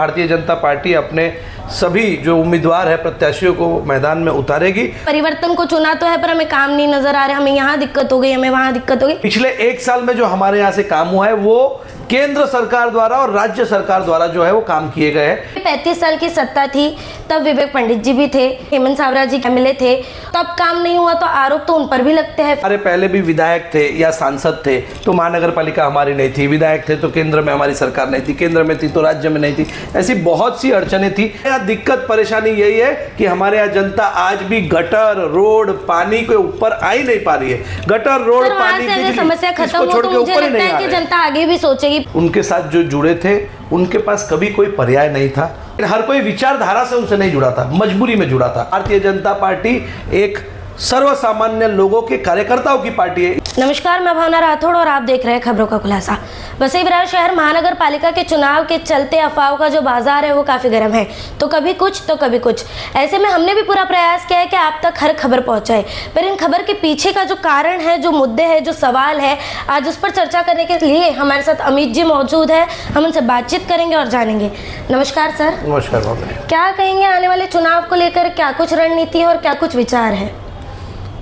Bharatiya Janata party अपने सभी जो उम्मीदवार है प्रत्याशियों को मैदान में उतारेगी। परिवर्तन को चुना तो है पर हमें काम नहीं नजर आ रहा, हमें यहाँ दिक्कत हो गई, हमें वहाँ दिक्कत हो गई। पिछले एक साल में जो हमारे यहाँ से काम हुआ है वो केंद्र सरकार द्वारा और राज्य सरकार द्वारा जो है वो काम किए गए हैं। 35 साल की सत्ता थी, तब विवेक पंडित जी भी थे, हेमंत सावरा जी एमएलए थे, तब काम नहीं हुआ तो आरोप तो उन पर भी लगते हैं। हमारे पहले भी विधायक थे या सांसद थे तो महानगर पालिका हमारी नहीं थी, विधायक थे तो केंद्र में हमारी सरकार नहीं थी, केंद्र में थी तो राज्य में नहीं थी, ऐसी बहुत सी अड़चने थी। यहाँ दिक्कत परेशानी यही है कि हमारे यहाँ जनता आज भी गटर रोड पानी के ऊपर आ ही नहीं पा रही है। गटर रोड पानी अगर समस्या खत्म हो तो मुझे लगता है कि जनता आगे भी सोचेगी। उनके साथ जो जुड़े थे उनके पास कभी कोई पर्याय नहीं था, हर कोई विचारधारा से उनसे नहीं जुड़ा था, मजबूरी में जुड़ा था। भारतीय जनता पार्टी एक सर्वसामान्य लोगों के कार्यकर्ताओं की पार्टी है। नमस्कार, मैं भावना राठौड़ और आप देख रहे हैं खबरों का खुलासा। वसई विरार शहर महानगर पालिका के चुनाव के चलते अफवाहों का जो बाजार है वो काफी गर्म है, तो कभी कुछ तो कभी कुछ। ऐसे में हमने भी पूरा प्रयास किया है कि आप तक हर खबर पहुंचाए, पर इन खबर के पीछे का जो कारण है, जो मुद्दे है, जो सवाल है, आज उस पर चर्चा करने के लिए हमारे साथ अमित जी मौजूद है। हम उनसे बातचीत करेंगे और जानेंगे। नमस्कार सर। नमस्कार भावना। क्या कहेंगे आने वाले चुनाव को लेकर, क्या कुछ रणनीति है और क्या कुछ विचार है?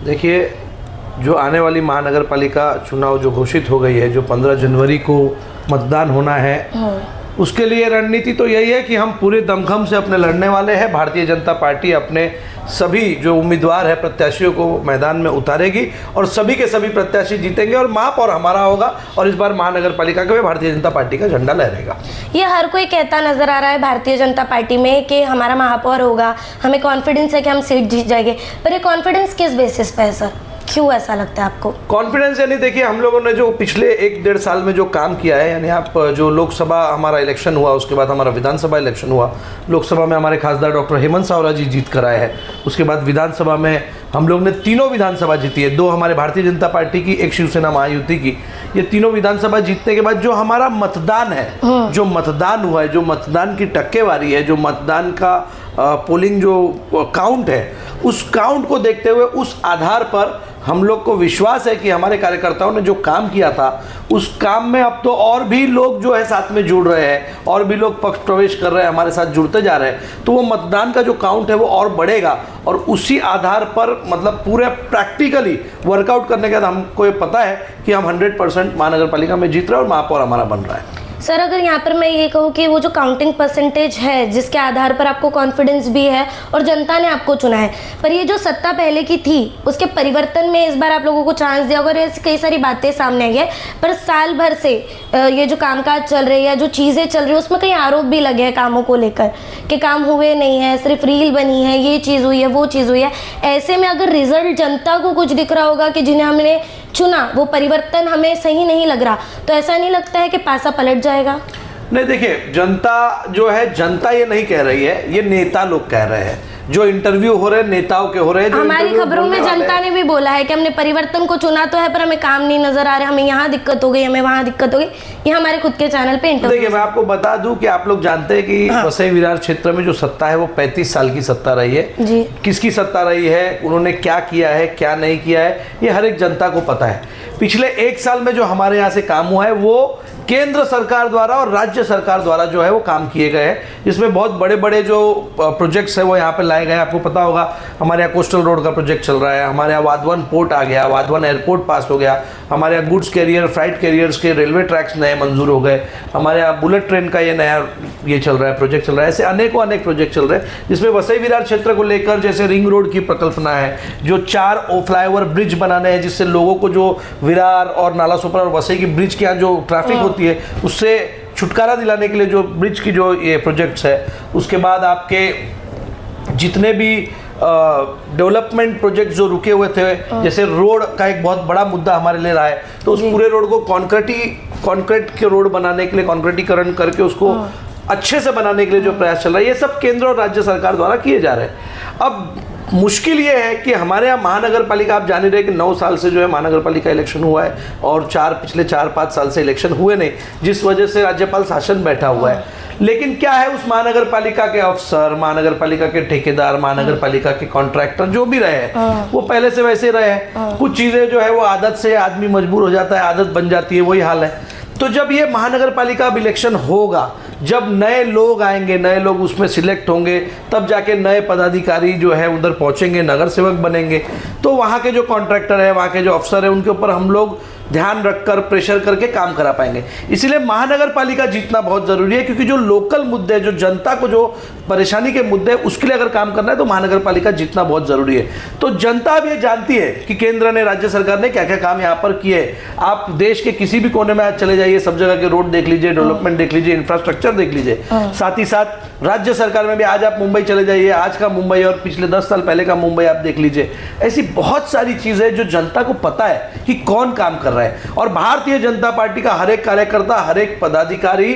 देखिए, जो आने वाली महानगर पालिका चुनाव जो घोषित हो गई है, जो 15 जनवरी को मतदान होना है, उसके लिए रणनीति तो यही है कि हम पूरे दमखम से अपने लड़ने वाले हैं। भारतीय जनता पार्टी अपने सभी जो उम्मीदवार है प्रत्याशियों को मैदान में उतारेगी और सभी के सभी प्रत्याशी जीतेंगे और महापौर हमारा होगा और इस बार महानगर पालिका के भारतीय जनता पार्टी का झंडा लहरेगा। ये हर कोई कहता नजर आ रहा है भारतीय जनता पार्टी में कि हमारा महापौर होगा, हमें कॉन्फिडेंस है कि हम सीट जीत जाएंगे, पर ये कॉन्फिडेंस किस बेसिस पे है सर? क्यों ऐसा लगता है आपको? कॉन्फिडेंस यानी देखिए, हम लोगों ने जो पिछले 1-1.5 साल में जो काम किया है, यानी आप जो लोकसभा हमारा इलेक्शन हुआ, उसके बाद हमारा विधानसभा इलेक्शन हुआ, लोकसभा में हमारे खासदार डॉक्टर हेमंत सावरा जी जीत कर आए हैं, उसके बाद विधानसभा में हम लोग ने तीनों विधानसभा जीती है, 2 हमारे भारतीय जनता पार्टी की, 1 शिवसेना महायुति की। ये तीनों विधानसभा जीतने के बाद जो हमारा मतदान है, जो मतदान हुआ है, जो मतदान की टक्केवारी है, जो मतदान का पोलिंग जो काउंट है, उस काउंट को देखते हुए उस आधार पर हम लोग को विश्वास है कि हमारे कार्यकर्ताओं ने जो काम किया था उस काम में अब तो और भी लोग जो है साथ में जुड़ रहे हैं, और भी लोग पक्ष प्रवेश कर रहे हैं, हमारे साथ जुड़ते जा रहे हैं, तो वो मतदान का जो काउंट है वो और बढ़ेगा और उसी आधार पर मतलब पूरे प्रैक्टिकली वर्कआउट करने के बाद हमको ये पता है कि हम 100% महानगर पालिका में जीत रहे हैं और महापौर हमारा बन रहा है। सर, अगर यहाँ पर मैं ये कहूँ कि वो जो काउंटिंग परसेंटेज है जिसके आधार पर आपको कॉन्फिडेंस भी है और जनता ने आपको चुना है, पर ये जो सत्ता पहले की थी उसके परिवर्तन में इस बार आप लोगों को चांस दिया होगा और ऐसी कई सारी बातें सामने आई है, पर साल भर से ये जो कामकाज चल रही है, जो चीज़ें चल रही है, उसमें कई आरोप भी लगे हैं कामों को लेकर कि काम हुए नहीं है, सिर्फ रील बनी है, ये चीज़ हुई है, वो चीज़ हुई है। ऐसे में अगर रिजल्ट जनता को कुछ दिख रहा होगा कि जिन्हें हमने चुना वो परिवर्तन हमें सही नहीं लग रहा, तो ऐसा नहीं लगता है कि पासा पलट जाएगा? नहीं, देखिए, जनता जो है, जनता ये नहीं कह रही है, ये नेता लोग कह रहे हैं। जो इंटरव्यू हो रहे हैं नेताओं के हो रहे हैं। हमारी खबरों में जनता ने भी बोला है कि हमने परिवर्तन को चुना तो है पर हमें काम नहीं नजर आ रहा, हमें यहाँ दिक्कत हो गई, हमें वहाँ दिक्कत हो गई। ये हमारे खुद के चैनल पे इंटरव्यू। देखिए, मैं आपको बता दूं कि आप लोग जानते हैं कि वसई विरार क्षेत्र में जो सत्ता है वो 35 साल की सत्ता रही है जी। किसकी सत्ता रही है, उन्होंने क्या किया है, क्या नहीं किया है, ये हर एक जनता को पता है। पिछले 1 साल में जो हमारे यहाँ से काम हुआ है वो केंद्र सरकार द्वारा और राज्य सरकार द्वारा जो है वो काम किए गए हैं, जिसमें बहुत बड़े बड़े जो प्रोजेक्ट्स हैं वो यहाँ पे लाए गए हैं। आपको पता होगा हमारे यहाँ कोस्टल रोड का प्रोजेक्ट चल रहा है, हमारे यहाँ वाधवन पोर्ट आ गया, वाधवन एयरपोर्ट पास हो गया, हमारे यहाँ गुड्स कैरियर फ्राइट कैरियर्स के रेलवे ट्रैक्स नए मंजूर हो गए, हमारे यहाँ बुलेट ट्रेन का ये नया ये चल रहा है, प्रोजेक्ट चल रहा है। ऐसे अनेकों अनेक प्रोजेक्ट चल रहे हैं जिसमें वसई विरार क्षेत्र को लेकर जैसे रिंग रोड की परिकल्पना है, जो 4 फ्लाईओवर ब्रिज बनाने हैं जिससे लोगों को जो विरार और नालासोपारा और वसई की ब्रिज के यहाँ जो ट्रैफिक होती है उससे छुटकारा दिलाने के लिए जो ब्रिज की जो ये प्रोजेक्ट्स है। उसके बाद आपके जितने भी डेवलपमेंट प्रोजेक्ट जो रुके हुए थे, जैसे रोड का एक बहुत बड़ा मुद्दा हमारे लिए रहा है, तो उस पूरे रोड को कॉन्क्रीट के रोड बनाने के लिए कॉन्क्रीटीकरण करके उसको अच्छे से बनाने के लिए जो प्रयास चल रहा है, ये सब केंद्र और राज्य सरकार द्वारा किए जा रहे हैं। अब मुश्किल ये है कि हमारे यहाँ महानगर पालिका, आप जान ही रहे कि 9 साल से जो है महानगर पालिका इलेक्शन हुआ है और पिछले 4-5 साल से इलेक्शन हुए नहीं, जिस वजह से राज्यपाल शासन बैठा हुआ है। लेकिन क्या है, उस महानगर पालिका के अफसर, महानगर पालिका के ठेकेदार, महानगर पालिका के कॉन्ट्रैक्टर जो भी रहे हैं वो पहले से वैसे रहे हैं। कुछ चीज़ें जो है वो आदत से आदमी मजबूर हो जाता है, आदत बन जाती है, वही हाल है। तो जब ये महानगर पालिका अब इलेक्शन होगा जब नए लोग आएंगे, नए लोग उसमें सिलेक्ट होंगे, तब जाके नए पदाधिकारी जो है उधर पहुंचेंगे, नगर सेवक बनेंगे। तो वहाँ के जो कॉन्ट्रैक्टर है, वहाँ के जो अफसर है, उनके ऊपर हम लोग ध्यान रखकर प्रेशर करके काम करा पाएंगे। इसलिए महानगर पालिका जीतना बहुत ज़रूरी है, क्योंकि जो लोकल मुद्दे, जो जनता को जो परेशानी के मुद्दे, उसके लिए अगर काम करना है तो महानगर पालिका जीतना बहुत ज़रूरी है। तो जनता अब ये जानती है कि केंद्र ने, राज्य सरकार ने क्या क्या काम यहाँ पर किए। आप देश के किसी भी कोने में आज चले जाइए, सब जगह के रोड देख लीजिए, डेवलपमेंट देख लीजिए, इंफ्रास्ट्रक्चर देख लीजिए। साथ ही साथ राज्य सरकार में भी आज आप मुंबई चले जाइए, आज का मुंबई और पिछले 10 साल पहले का मुंबई आप देख लीजिए। ऐसी बहुत सारी चीज़ें जो जनता को पता है कि कौन काम कर रहा है। और भारतीय जनता पार्टी का हर एक कार्यकर्ता, हर एक पदाधिकारी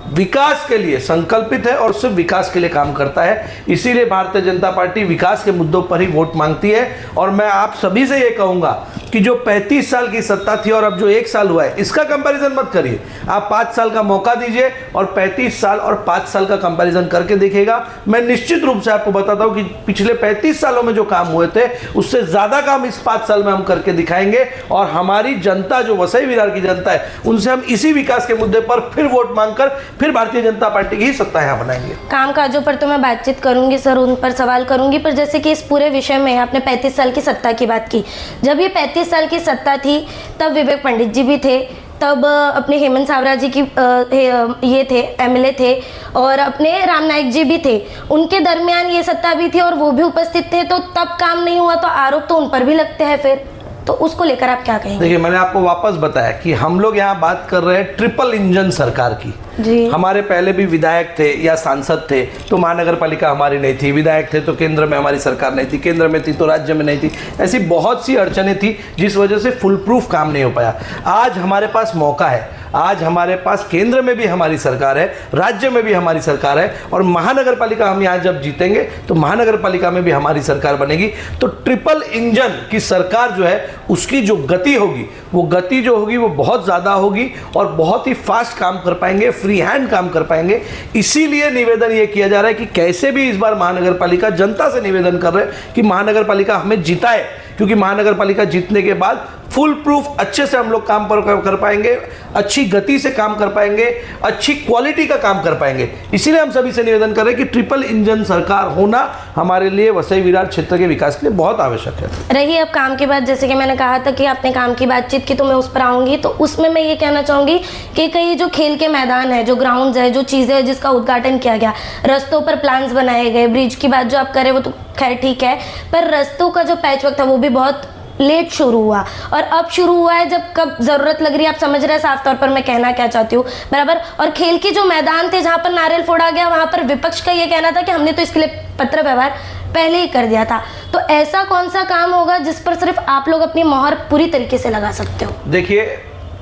विकास के लिए संकल्पित है और सिर्फ विकास के लिए काम करता है। इसीलिए भारतीय जनता पार्टी विकास के मुद्दों पर ही वोट मांगती है। और मैं आप सभी से ये कहूंगा कि जो 35 साल की सत्ता थी और अब जो 1 साल हुआ है, इसका कंपैरिजन मत करिए। आप 5 साल का मौका दीजिए और 35 साल और 5 साल का कंपैरिजन करके देखिएगा। मैं निश्चित रूप से आपको बताता हूं कि पिछले 35 सालों में जो काम हुए थे, उससे ज्यादा काम इस 5 साल में हम करके दिखाएंगे। और हमारी जनता, जो वसई विरार की जनता है, उनसे हम इसी विकास के मुद्दे पर फिर वोट मांगकर फिर भारतीय जनता पार्टी की ही सत्ता यहाँ बनाएंगे। काम काजों पर तो मैं बातचीत करूंगी सर, उन पर सवाल करूंगी, पर जैसे कि इस पूरे विषय में आपने 35 साल की सत्ता की बात की। जब ये 35 साल की सत्ता थी, तब विवेक पंडित जी भी थे, तब अपने हेमंत सावरा जी की ये थे, एमएलए थे, और अपने राम नाईक जी भी थे। उनके दरमियान ये सत्ता भी थी और वो भी उपस्थित थे, तो तब काम नहीं हुआ तो आरोप तो उन पर भी लगते हैं। फिर तो उसको लेकर आप क्या कहेंगे? देखिए, मैंने आपको वापस बताया कि हम लोग यहाँ बात कर रहे हैं ट्रिपल इंजन सरकार की जी। हमारे पहले भी विधायक थे या सांसद थे तो महानगर पालिका हमारी नहीं थी, विधायक थे तो केंद्र में हमारी सरकार नहीं थी, केंद्र में थी तो राज्य में नहीं थी। ऐसी बहुत सी अड़चनें थी जिस वजह से फुल प्रूफ काम नहीं हो पाया। आज हमारे पास मौका है, आज हमारे पास केंद्र में भी हमारी सरकार है, राज्य में भी हमारी सरकार है, और महानगर पालिका हम यहाँ जब जीतेंगे तो महानगर पालिका में भी हमारी सरकार बनेगी। तो ट्रिपल इंजन की सरकार जो है, उसकी जो गति होगी, वो गति जो होगी वो बहुत ज़्यादा होगी और बहुत ही फास्ट काम कर पाएंगे, फ्री हैंड काम कर पाएंगे। इसीलिए निवेदन ये किया जा रहा है कि कैसे भी इस बार महानगर पालिका, जनता से निवेदन कर रहे हैं कि महानगर पालिका हमें जिताए, क्योंकि महानगर पालिका जीतने के बाद फुल प्रूफ अच्छे से हम लोग काम कर पाएंगे, अच्छी गति से काम कर पाएंगे, अच्छी क्वालिटी का काम कर पाएंगे। इसीलिए हम सभी से निवेदन कर रहे हैं कि ट्रिपल इंजन सरकार होना हमारे लिए, वसई विरार क्षेत्र के विकास के लिए बहुत आवश्यक है। रही अब काम की बात, जैसे कि मैंने कहा था कि आपने काम की बातचीत की तो मैं उस पर आऊंगी। तो उसमें मैं ये कहना चाहूंगी कि कई जो खेल के मैदान है, जो ग्राउंड है, जो चीज़ें हैं जिसका उद्घाटन किया गया, रस्तों पर प्लान्स बनाए गए, ब्रिज की बात जो आप करें वो तो खैर ठीक है, पर रस्तों का जो पैचवर्क था वो भी बहुत लेट शुरू हुआ और अब शुरू हुआ है जब कब ज़रूरत लग रही है। आप समझ रहे हैं साफ तौर पर मैं कहना क्या चाहती हूँ, बराबर। और खेल के जो मैदान थे जहाँ पर नारियल फोड़ा गया, वहाँ पर विपक्ष का ये कहना था कि हमने तो इसके लिए पत्र व्यवहार पहले ही कर दिया था। तो ऐसा कौन सा काम होगा जिस पर सिर्फ आप लोग अपनी मोहर पूरी तरीके से लगा सकते हो? देखिए,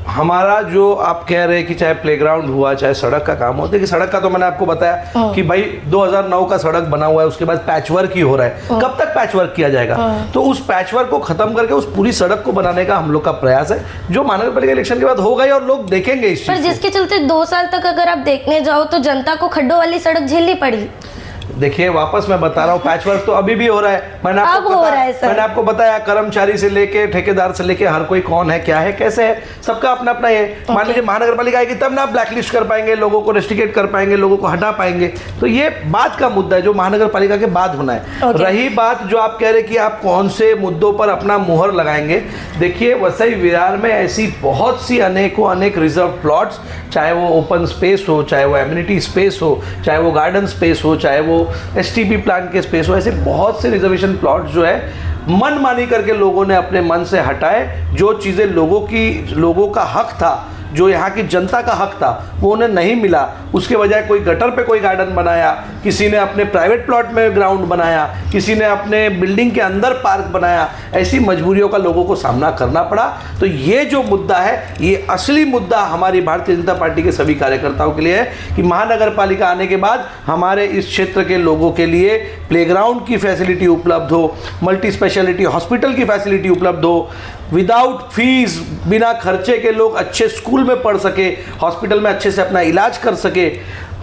हमारा जो आप कह रहे हैं कि चाहे प्लेग्राउंड हुआ, चाहे सड़क का काम हो, देखिए सड़क का तो मैंने आपको बताया कि भाई 2009 का सड़क बना हुआ है, उसके बाद पैचवर्क ही हो रहा है। कब तक पैचवर्क किया जाएगा? तो उस पैचवर्क को खत्म करके उस पूरी सड़क को बनाने का हम लोग का प्रयास है, जो महानगर पालिका इलेक्शन के बाद होगा ही और लोग देखेंगे इस पर जिसके चलते 2 साल तक अगर आप देखने जाओ तो जनता को खड्डों वाली सड़क झेलनी पड़ी। देखिए, वापस मैं बता रहा हूँ, पैचवर्क तो अभी भी हो रहा है। मैंने आपको बताया, कर्मचारी से लेके ठेकेदार से लेके हर कोई कौन है, क्या है, कैसे है, सबका अपना अपना है। मान लीजिए महानगर पालिका आएगी तब ना आप ब्लैकलिस्ट कर पाएंगे, लोगों को रेस्ट्रिकेट कर पाएंगे, लोगों को हटा पाएंगे। तो ये बात का मुद्दा है जो महानगर पालिका के बाद होना है। रही बात जो आप कह रहे कि आप कौन से मुद्दों पर अपना मुहर लगाएंगे, देखिए वसई विरार में ऐसी बहुत सी अनेक रिजर्व प्लॉट्स, चाहे वो ओपन स्पेस हो, चाहे वो एम्यूनिटी स्पेस हो, चाहे वो गार्डन स्पेस हो, चाहे वो एसटीपी प्लान के स्पेस हो, ऐसे बहुत से रिजर्वेशन प्लॉट्स जो है मनमानी करके लोगों ने अपने मन से हटाए। जो चीज़ें लोगों का हक था, जो यहाँ की जनता का हक था, वो उन्हें नहीं मिला। उसके बजाय कोई गटर पे कोई गार्डन बनाया, किसी ने अपने प्राइवेट प्लॉट में ग्राउंड बनाया, किसी ने अपने बिल्डिंग के अंदर पार्क बनाया। ऐसी मजबूरियों का लोगों को सामना करना पड़ा। तो ये जो मुद्दा है, ये असली मुद्दा हमारी भारतीय जनता पार्टी के सभी कार्यकर्ताओं के लिए है कि महानगर पालिका आने के बाद हमारे इस क्षेत्र के लोगों के लिए प्लेग्राउंड की फैसिलिटी उपलब्ध हो, मल्टी स्पेशलिटी हॉस्पिटल की फैसिलिटी उपलब्ध हो, विदाउट फीस, बिना खर्चे के लोग अच्छे स्कूल में पढ़ सके, हॉस्पिटल में अच्छे से अपना इलाज कर सके,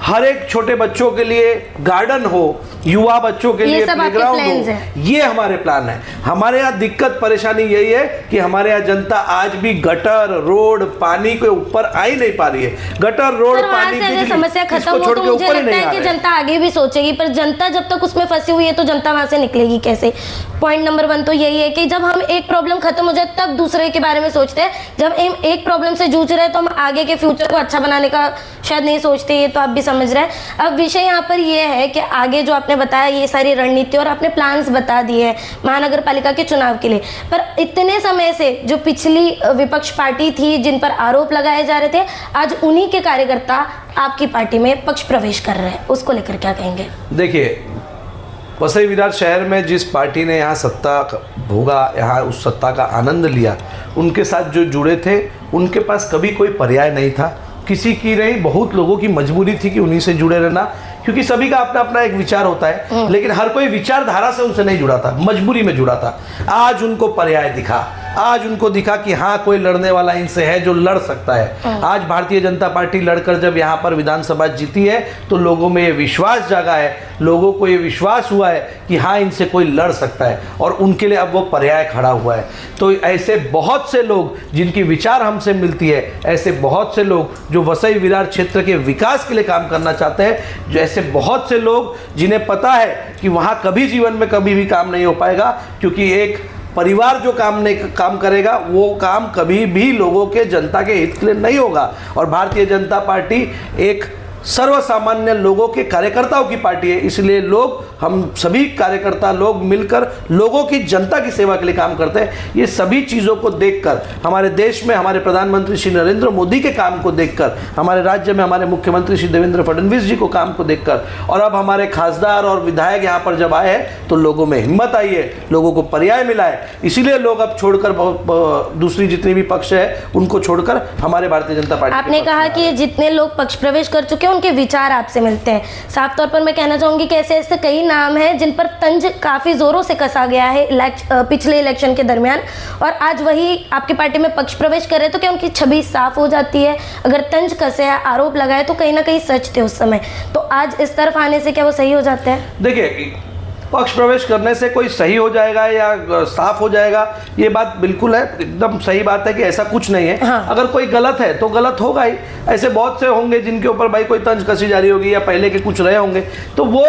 हर एक छोटे बच्चों के लिए गार्डन हो, युवा बच्चों के लिए प्लेग्राउंड हो, ये हमारे प्लान है। हमारे यहाँ दिक्कत परेशानी यही है कि हमारे यहाँ जनता आज भी गटर, रोड, पानी के ऊपर आ ही नहीं पा रही है। गटर, रोड, पानी, अगर समस्या खत्म हो तो मुझे लगता है कि जनता आगे भी सोचेगी, पर जनता जब तक उसमें फंसी हुई है तो जनता वहां से निकलेगी कैसे? पॉइंट नंबर 1 तो यही है कि जब हम एक प्रॉब्लम खत्म हो जाए तब दूसरे के बारे में सोचते हैं। जब हम एक प्रॉब्लम से जूझ रहे हैं तो हम आगे के फ्यूचर को अच्छा बनाने का शायद नहीं सोचते। ये तो आप भी समझ रहे हैं। अब विषय यहाँ पर ये है कि आगे जो आपने बताया ये सारी रणनीति और आपने प्लान्स बता दिए हैं महानगर पालिका के चुनाव के लिए, पर इतने समय से जो पिछली विपक्ष पार्टी थी जिन पर आरोप लगाए जा रहे थे, आज उन्हीं के कार्यकर्ता आपकी पार्टी में पक्ष प्रवेश कर रहे हैं, उसको लेकर क्या कहेंगे? देखिए, वसई विरार शहर में जिस पार्टी ने यहाँ सत्ता भोगा, यहाँ उस सत्ता का आनंद लिया, उनके साथ जो जुड़े थे उनके पास कभी कोई पर्याय नहीं था। किसी की नहीं, बहुत लोगों की मजबूरी थी कि उन्हीं से जुड़े रहना, क्योंकि सभी का अपना अपना एक विचार होता है, लेकिन हर कोई विचारधारा से उनसे नहीं जुड़ा था, मजबूरी में जुड़ा था। आज उनको पर्याय दिखा, आज उनको दिखा कि हाँ कोई लड़ने वाला इनसे है जो लड़ सकता है। आज भारतीय जनता पार्टी लड़कर जब यहाँ पर विधानसभा जीती है तो लोगों में ये विश्वास जागा है, लोगों को ये विश्वास हुआ है कि हाँ इनसे कोई लड़ सकता है, और उनके लिए अब वो पर्याय खड़ा हुआ है। तो ऐसे बहुत से लोग जिनकी विचार हमसे मिलती है, ऐसे बहुत से लोग जो वसई विरार क्षेत्र के विकास के लिए काम करना चाहते हैं, जो ऐसे बहुत से लोग जिन्हें पता है कि वहाँ कभी जीवन में कभी भी काम नहीं हो पाएगा, क्योंकि एक परिवार जो काम करेगा वो काम कभी भी लोगों के, जनता के हित के लिए नहीं होगा। और भारतीय जनता पार्टी एक सर्वसामान्य लोगों के कार्यकर्ताओं की पार्टी है, इसलिए लोग, हम सभी कार्यकर्ता लोग मिलकर लोगों की, जनता की सेवा के लिए काम करते हैं। ये सभी चीज़ों को देखकर, हमारे देश में हमारे प्रधानमंत्री श्री नरेंद्र मोदी के काम को देखकर, हमारे राज्य में हमारे मुख्यमंत्री श्री देवेंद्र फडणवीस जी को काम को देखकर, और अब हमारे खासदार और विधायक यहाँ पर जब आए हैं तो लोगों में हिम्मत आई है, लोगों को पर्याय मिला है, इसीलिए लोग अब छोड़कर दूसरी जितनी भी पक्ष है उनको छोड़कर हमारे भारतीय जनता पार्टी। आपने कहा कि जितने लोग पक्ष प्रवेश कर चुके हैं उनके विचार आपसे मिलते हैं। साफ तौर पर मैं कहना चाहूंगी कि ऐसे ऐसे कई नाम हैं जिन पर तंज काफी जोरों से कसा गया है पिछले इलेक्शन के दरमियान, और आज वही आपकी पार्टी में पक्ष प्रवेश कर रहे हैं, तो क्या उनकी छवि साफ हो जाती है? अगर तंज कसे है, आरोप लगाए, तो कहीं ना कहीं सच थे उस समय, तो आज इस तरफ आने से क्या वो सही हो जाते हैं? देखिए, पक्ष प्रवेश करने से कोई सही हो जाएगा या साफ हो जाएगा, ये बात बिल्कुल है, एकदम सही बात है कि ऐसा कुछ नहीं है। हाँ। अगर कोई गलत है तो गलत होगा ही। ऐसे बहुत से होंगे जिनके ऊपर भाई कोई तंज कसी जा रही होगी या पहले के कुछ रहे होंगे, तो वो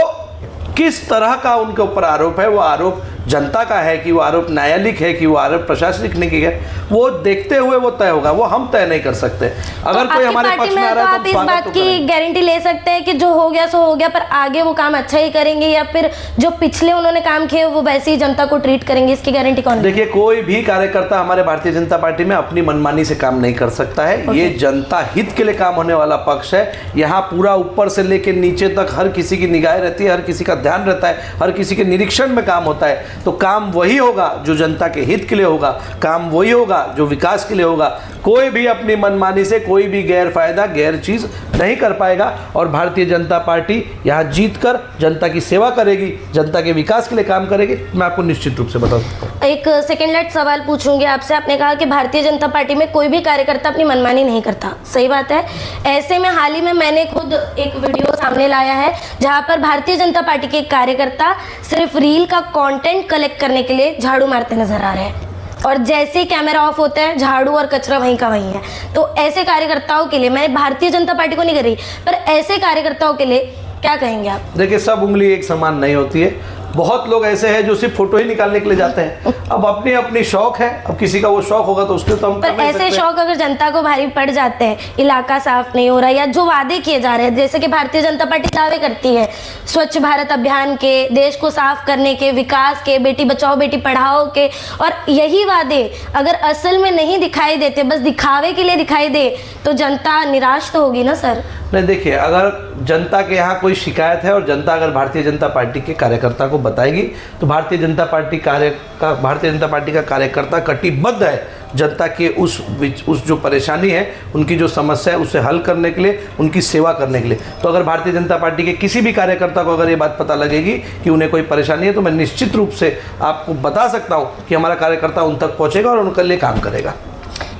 किस तरह का उनके ऊपर आरोप है, वो आरोप जनता का है कि वो आरोप न्यायालयिक है कि वो आरोप प्रशासनिक नहीं है, वो देखते हुए वो तय होगा, वो हम तय नहीं कर सकते। अगर कोई हमारे पक्ष में आ रहा है तो आप इस बात की गारंटी ले सकते हैं कि जो हो गया सो हो गया, पर आगे वो काम अच्छा ही करेंगे, या फिर जो पिछले उन्होंने काम किए वो वैसे ही जनता को ट्रीट करेंगे, इसकी गारंटी कौन? देखिए, कोई भी कार्यकर्ता हमारे भारतीय जनता पार्टी में अपनी मनमानी से काम नहीं कर सकता है। ये जनता हित के लिए काम होने वाला पक्ष है। यहाँ पूरा ऊपर से लेकर नीचे तक हर किसी की निगाह रहती है, हर किसी का ध्यान रहता है, हर किसी के निरीक्षण में काम होता है। तो काम वही होगा जो जनता के हित के लिए होगा, काम वही होगा जो विकास के लिए होगा। कोई भी अपनी मनमानी से कोई भी गैर फायदा, गैर चीज नहीं कर पाएगा, और भारतीय जनता पार्टी यहाँ जीतकर जनता की सेवा करेगी, जनता के विकास के लिए काम करेगी। मैं आपको निश्चित रूप से बता सकता हूँ। एक सेकेंड लाइट सवाल पूछूंगी आपसे। आपने कहा कि भारतीय जनता पार्टी में कोई भी कार्यकर्ता अपनी मनमानी नहीं करता, सही बात है। ऐसे में हाल ही में मैंने खुद एक वीडियो सामने लाया है जहाँ पर भारतीय जनता पार्टी के कार्यकर्ता सिर्फ रील का कंटेंट कलेक्ट करने के लिए झाड़ू मारते नजर आ रहे हैं, और जैसे ही कैमरा ऑफ होता है झाड़ू और कचरा वहीं का वहीं है। तो ऐसे कार्यकर्ताओं के लिए, मैं भारतीय जनता पार्टी को नहीं कर रही, पर ऐसे कार्यकर्ताओं के लिए क्या कहेंगे आप? देखिए, सब उंगली एक समान नहीं होती है। बहुत लोग ऐसे हैं जो सिर्फ फोटो ही निकालने के लिए जाते हैं। अब अपनी अपनी शौक है, अब किसी का वो शौक होगा तो उसके तो हम पर ऐसे शौक अगर जनता को भारी पड़ जाते हैं, इलाका साफ नहीं हो रहा, या जो वादे किए जा रहे हैं, जैसे कि भारतीय जनता पार्टी दावे करती है स्वच्छ भारत अभियान के, देश को साफ करने के, विकास के, बेटी बचाओ बेटी पढ़ाओ के, और यही वादे अगर असल में नहीं दिखाई देते, बस दिखावे के लिए दिखाई दे, तो जनता निराश तो होगी ना सर? नहीं, देखिए, अगर जनता के यहाँ कोई शिकायत है और जनता अगर भारतीय जनता पार्टी के कार्यकर्ता को बताएगी तो भारतीय जनता पार्टी का कार्यकर्ता कटिबद्ध है जनता के उस जो परेशानी है, उनकी जो समस्या है, उसे हल करने के लिए, उनकी सेवा करने के लिए। तो अगर भारतीय जनता पार्टी के किसी भी कार्यकर्ता को अगर ये बात पता लगेगी कि उन्हें कोई परेशानी है, तो मैं निश्चित रूप से आपको बता सकता हूँ कि हमारा कार्यकर्ता उन तक पहुँचेगा और उनके लिए काम करेगा।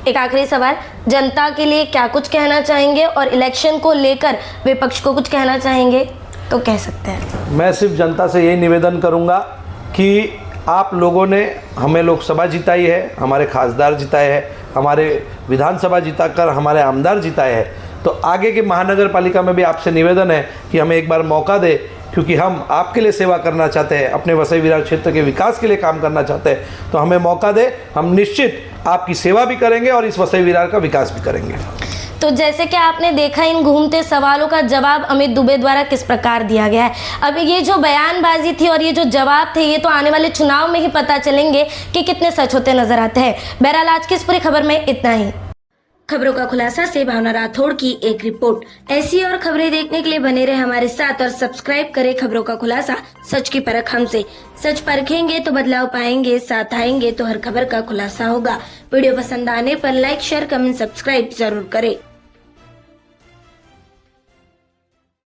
एक आखिरी सवाल, जनता के लिए क्या कुछ कहना चाहेंगे और इलेक्शन को लेकर विपक्ष को कुछ कहना चाहेंगे तो कह सकते हैं। मैं सिर्फ जनता से यही निवेदन करूंगा कि आप लोगों ने हमें लोकसभा जिताई है, हमारे खासदार जिताए हैं, हमारे विधानसभा जिताकर हमारे आमदार जिताए हैं, तो आगे के महानगर पालिका में भी आपसे निवेदन है कि हमें एक बार मौका दे, क्योंकि हम आपके लिए सेवा करना चाहते हैं, अपने वसई विरार क्षेत्र के विकास के लिए काम करना चाहते हैं। तो हमें मौका दे, हम निश्चित आपकी सेवा भी करेंगे और इस वसई विरार का विकास भी करेंगे। तो जैसे कि आपने देखा, इन घूमते सवालों का जवाब अमित दुबे द्वारा किस प्रकार दिया गया है। अब ये जो बयानबाजी थी और ये जो जवाब थे, ये तो आने वाले चुनाव में ही पता चलेंगे कि कितने सच होते नजर आते हैं। बहरहाल आज की इस पूरी खबर में इतना ही। खबरों का खुलासा से भावना राठौड़ की एक रिपोर्ट। ऐसी और खबरें देखने के लिए बने रहे हमारे साथ और सब्सक्राइब करें खबरों का खुलासा, सच की परख हमसे। सच परखेंगे तो बदलाव पाएंगे, साथ आएंगे तो हर खबर का खुलासा होगा। वीडियो पसंद आने पर लाइक, शेयर, कमेंट, सब्सक्राइब जरूर करें।